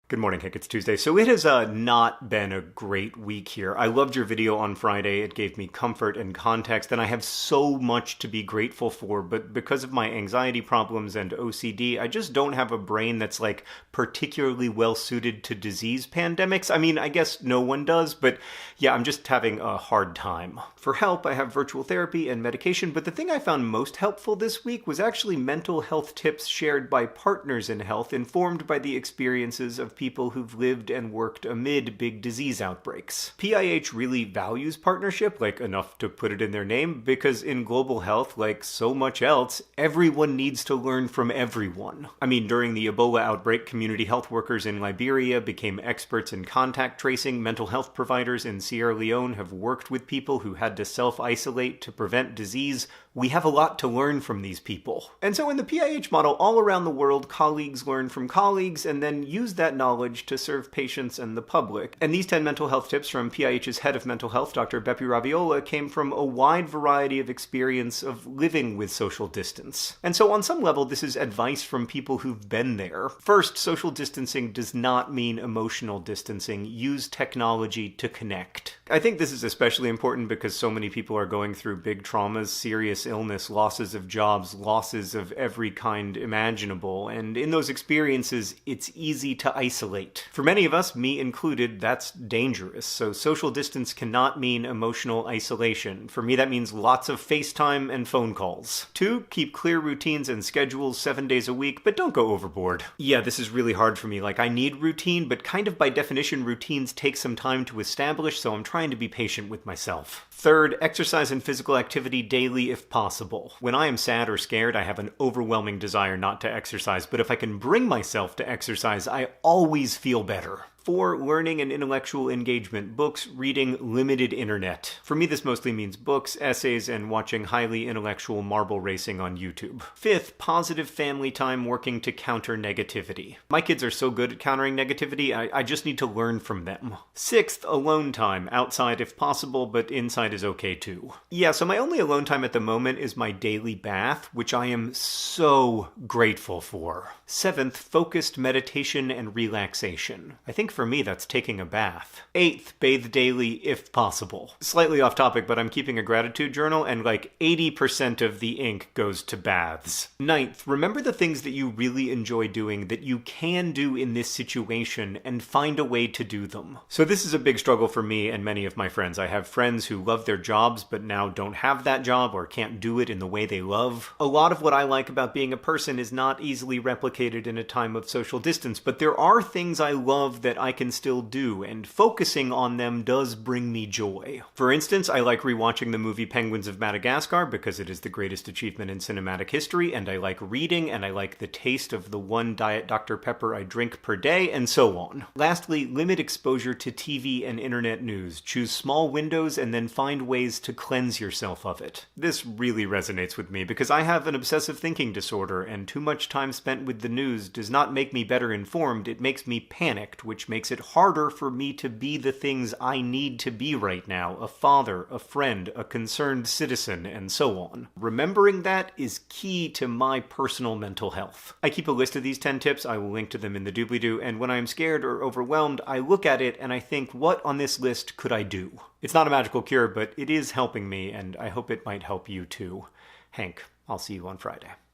Good morning, Hank. It's Tuesday. So it has not been a great week here. I loved your video on Friday. It gave me comfort and context, and I have so much to be grateful for, but because of my anxiety problems and OCD, I just don't have a brain that's like particularly well suited to disease pandemics. I mean, I guess no one does, but yeah, I'm just having a hard time. For help, I have virtual therapy and medication, but the thing I found most helpful this week was actually mental health tips shared by partners in health, informed by the experiences of people who've lived and worked amid big disease outbreaks. PIH really values partnership, like enough to put it in their name, because in global health, like so much else, everyone needs to learn from everyone. I mean, during the Ebola outbreak, community health workers in Liberia became experts in contact tracing. Mental health providers in Sierra Leone have worked with people who had to self-isolate to prevent disease. We have a lot to learn from these people. And so in the PIH model, all around the world, colleagues learn from colleagues and then use that knowledge to serve patients and the public. And these 10 mental health tips from PIH's head of mental health, Dr. Bepi Raviola, came from a wide variety of experience of living with social distance. And so on some level, this is advice from people who've been there. First, social distancing does not mean emotional distancing. Use technology to connect. I think this is especially important because so many people are going through big traumas, serious illness, losses of jobs, losses of every kind imaginable, and in those experiences, it's easy to isolate. For many of us, me included, that's dangerous, so social distance cannot mean emotional isolation. For me, that means lots of FaceTime and phone calls. 2, keep clear routines and schedules 7 days a week, but don't go overboard. Yeah, this is really hard for me. Like, I need routine, but kind of by definition, routines take some time to establish, so I'm trying to be patient with myself. 3rd, exercise and physical activity daily if possible. When I am sad or scared, I have an overwhelming desire not to exercise, but if I can bring myself to exercise, I always feel better. 4, learning and intellectual engagement. Books, reading, limited internet. For me, this mostly means books, essays, and watching highly intellectual marble racing on YouTube. 5th, positive family time working to counter negativity. My kids are so good at countering negativity, I just need to learn from them. 6th, alone time. Outside if possible, but inside is okay too. Yeah, so my only alone time at the moment is my daily bath, which I am so grateful for. 7th, focused meditation and relaxation. I think for me, that's taking a bath. 8th, bathe daily if possible. Slightly off topic, but I'm keeping a gratitude journal, and like 80% of the ink goes to baths. 9th, remember the things that you really enjoy doing that you can do in this situation and find a way to do them. So this is a big struggle for me and many of my friends. I have friends who love their jobs but now don't have that job or can't do it in the way they love. A lot of what I like about being a person is not easily replicated in a time of social distance, but there are things I love that I can still do, and focusing on them does bring me joy. For instance, I like rewatching the movie Penguins of Madagascar because it is the greatest achievement in cinematic history, and I like reading, and I like the taste of the one Diet Dr. Pepper I drink per day, and so on. Lastly, limit exposure to TV and internet news. Choose small windows and then find ways to cleanse yourself of it. This really resonates with me because I have an obsessive thinking disorder, and too much time spent with the news does not make me better informed, it makes me panicked, which makes it harder for me to be the things I need to be right now: a father, a friend, a concerned citizen, and so on. Remembering that is key to my personal mental health. I keep a list of these 10 tips, I will link to them in the doobly-doo, and when I am scared or overwhelmed, I look at it and I think, what on this list could I do? It's not a magical cure, but it is helping me, and I hope it might help you too. Hank, I'll see you on Friday.